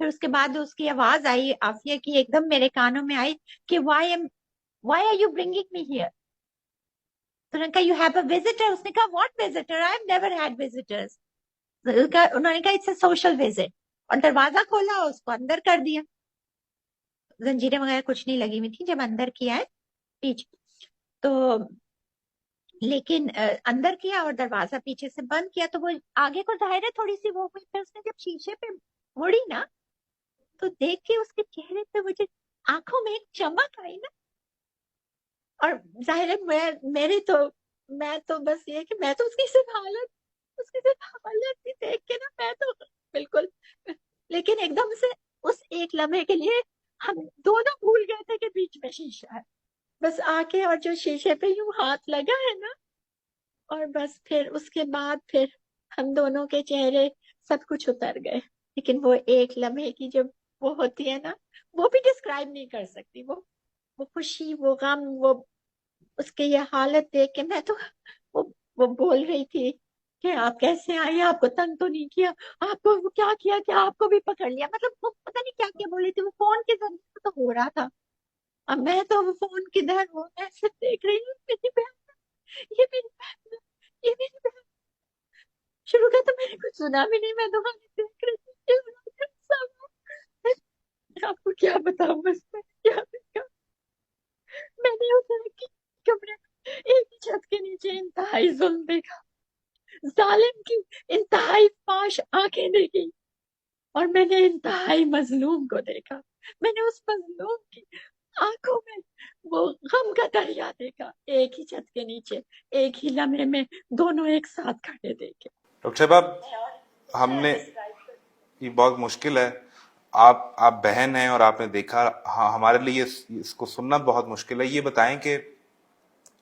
پھر اس کے بعد اس کی آواز آئی آفیہ کی، ایک دم میرے کانوں میں آئی کہ why are you bringing me here. تو انہوں نے کہا یو ہیو اے وزٹر. اس نے کہا what visitor? I have never had visitors. انہوں نے کہا اٹس اے سوشل وزٹ، اور دروازہ کھولا اور اس کو اندر کر دیا. زنجیریں وغیرہ کچھ نہیں لگی ہوئی تھی جب اندر کیا ہے پیچھے تو، لیکن اندر کیا اور دروازہ پیچھے سے بند کیا تو وہ آگے کو ظاہر ہے تھوڑی سی وہ ہوئی. پھر اس نے جب شیشے پہ مڑی نا تو دیکھ کے اس کے چہرے پہ مجھے آنکھوں میں ایک چمک آئی نا. اور ظاہر ہے میں تو بس یہ کہ میں تو اس کی صرف حالت ہی دیکھ کے نا میں تو بالکل. لیکن ایک دم سے اس ایک لمحے کے لیے ہم دونوں بھول گئے تھے کہ بیچ میں شیشہ ہے. بس آ کے اور جو شیشے پہ یوں ہاتھ لگا ہے نا، اور بس پھر اس کے بعد پھر ہم دونوں کے چہرے سب کچھ اتر گئے. لیکن وہ ایک لمحے کی جب وہ ہوتی ہے نا، وہ بھی ڈسکرائب نہیں کر سکتی. وہ خوشی، وہ غم، وہ اس کے یہ حالت دیکھ کے میں تو وہ بول رہی تھی کہ آپ کیسے آئے، آپ کو تنگ تو نہیں کیا، آپ کو کیا کیا کہ آپ کو بھی پکڑ لیا. مطلب وہ پتہ نہیں کیا کیا بول رہی تھی. وہ فون کے ذریعے تو ہو رہا تھا. اب میں تو وہ فون کدھر ہوں، میں صرف دیکھ رہی ہوں میری بہن، یہ میری بہن، یہ میری بہن. شروع کا تو میں نے کچھ سنا بھی نہیں، میں تو خالی دیکھ رہی تھی. آپ کو کیا بتاؤں، بس میں کیا دیکھا. میں نے اس کمرے میں ایک ہی چھت کے نیچے انتہائی ظلم دیکھا، ظالم کی انتہائی فاش آنکھیں دیکھی، اور میں نے انتہائی مظلوم کو دیکھا. میں نے اس مظلوم کی آنکھوں میں وہ غم کا دریا دیکھا، ایک ہی چھت کے نیچے ایک ہی لمحے میں دونوں ایک ساتھ کھڑے دیکھے. ڈاکٹر صاحب ہم نے یہ بہت مشکل ہے، آپ بہن ہیں اور آپ نے دیکھا، ہاں ہمارے لیے اس کو سننا بہت مشکل ہے. یہ بتائیں کہ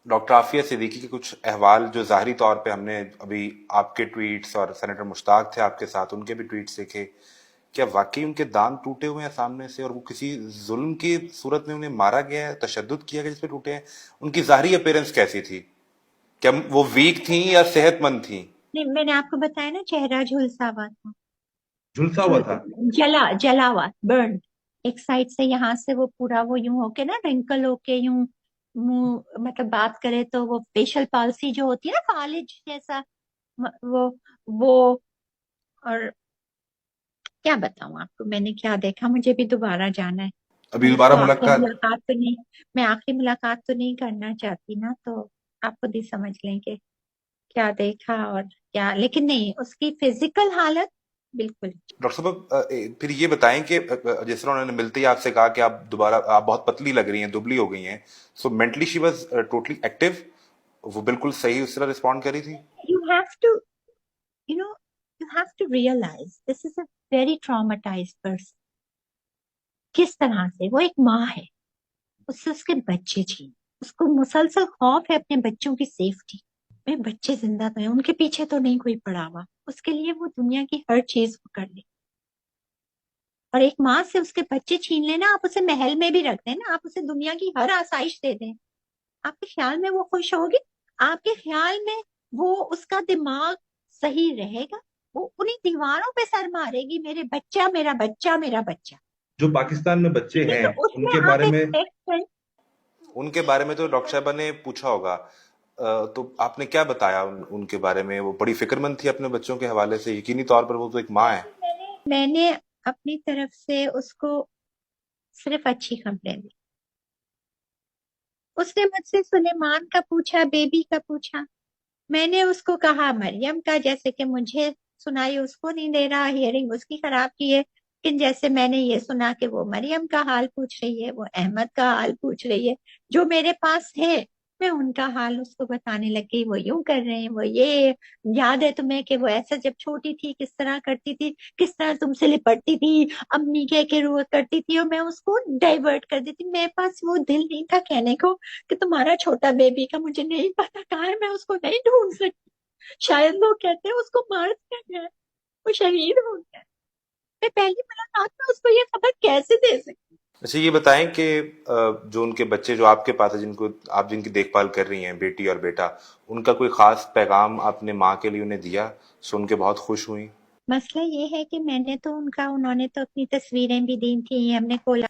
ڈاکٹر عافیہ صدیقی کے کچھ احوال جو ظاہری طور پہ ہم نے ابھی آپ کے ٹویٹس، اور سینیٹر مشتاق تھے آپ کے ساتھ، ان کے بھی ٹویٹس دیکھے، کیا واقعی ان کے دانت ٹوٹے ہوئے ہیں سامنے سے، اور وہ کسی ظلم کی صورت میں انہیں مارا گیا ہے، تشدد کیا گیا جس پہ ٹوٹے ہیں؟ ان کی ظاہری اپیرنس کیسی تھی؟ کیا وہ ویک تھیں یا صحت مند تھیں؟ نہیں، میں نے آپ کو بتایا نا چہرہ جھلسا ہوا تھا، جھلسا ہوا تھا. جلا ہوا، برن. ایک سائڈ سے یہاں سے وہ پورا وہ یوں ہو کے نا رنکل ہو کے یوں منہ، مطلب بات کرے تو وہ فیشل پالسی جو ہوتی ہے نا، فالج جیسا، وہ اور کیا بتاؤں آپ کو میں نے کیا دیکھا. مجھے بھی دوبارہ جانا ہے. ابھی میں اس دوبارہ کو ملاقات؟ آخری ملاقات تو نہیں کرنا چاہتی نا، تو آپ خود ہی سمجھ لیں کہ کیا دیکھا اور کیا. لیکن نہیں، اس کی فزیکل حالت بالکل. ڈاکٹر صاحب پھر یہ بتائیں کہ جس طرح انہوں نے ملتے ہی آپ سے کہا کہ آپ دوبارہ آپ بہت پتلی لگ رہی ہیں، دبلی ہو گئی ہیں، so mentally she was totally active, وہ بالکل صحیح اس طرح رسپونڈ کری تھی؟ You have to, you know, you have to realize this is a very traumatized person. کس طرح سے وہ ایک ماں ہے، اس سے اس کے بچے چھین، اس کو مسلسل خوف ہے اپنے بچوں کی سیفٹی میں. بچے زندہ تو ہیں، ان کے پیچھے تو نہیں کوئی پڑا ہوا، اس کے لیے وہ دنیا کی ہر چیز کو کر لے. اور ایک ماں سے اس کے بچے چھین لینا، آپ اسے محل میں بھی رکھ دیں نا، آپ اسے دنیا کی ہر آسائش دے دیں، آپ کے خیال میں وہ خوش ہوگی؟ آپ کے خیال میں وہ اس کا دماغ صحیح رہے گا؟ وہ انہیں دیواروں پہ سر مارے گی، میرے بچہ، میرا بچہ، میرا بچہ. جو پاکستان میں بچے نہیں ہیں تو اس ان میں کے آپ بارے میں، ایکسپیکٹ. ان کے بارے میں تو ڈاکٹر صاحبہ نے پوچھا ہوگا، تو آپ نے کیا بتایا ان کے بارے میں؟ وہ بڑی فکر مند تھی اپنے بچوں کے حوالے سے، یقینی طور پر وہ تو ایک ماں ہے. میں نے اپنی طرف سے اس کو صرف اچھی خبریں دی. اس نے مجھ سے سلیمان کا پوچھا، بیبی کا پوچھا. میں نے اس کو کہا مریم کا، جیسے کہ مجھے سنائی اس کو نہیں دے رہا، ہیئرنگ اس کی خراب کی ہے، لیکن جیسے میں نے یہ سنا کہ وہ مریم کا حال پوچھ رہی ہے، وہ احمد کا حال پوچھ رہی ہے، جو میرے پاس ہے میں ان کا حال اس کو بتانے لگی. وہ یوں کر رہے ہیں، وہ یہ یاد ہے تمہیں کہ وہ ایسا جب چھوٹی تھی کس طرح کرتی تھی، کس طرح تم سے لپٹتی تھی، امی کہہ کے روز کرتی تھی، اور میں اس کو ڈائیورٹ کر دیتی. میرے پاس وہ دل نہیں تھا کہنے کو کہ تمہارا چھوٹا بیبی کا مجھے نہیں پتا کہاں ہے، میں اس کو نہیں ڈھونڈ سکتی. شاید لوگ کہتے ہیں اس کو مار دیا گیا ہے، وہ شہید ہو گیا ہے. میں پہلی ملاقات میں اس کو یہ خبر کیسے دے سکتی؟ اچھا یہ بتائیں کہ جو ان کے بچے جو آپ کے پاس ہے، جن کی دیکھ بھال کر رہی ہیں، بیٹی اور بیٹا، ان کا کوئی خاص پیغام آپ نے ماں کے لیے انہیں دیا، سن کے بہت خوش ہوئی؟ مسئلہ یہ ہے کہ میں نے تو انہوں نے تو اپنی تصویریں بھی دی تھی، ہم نے کولا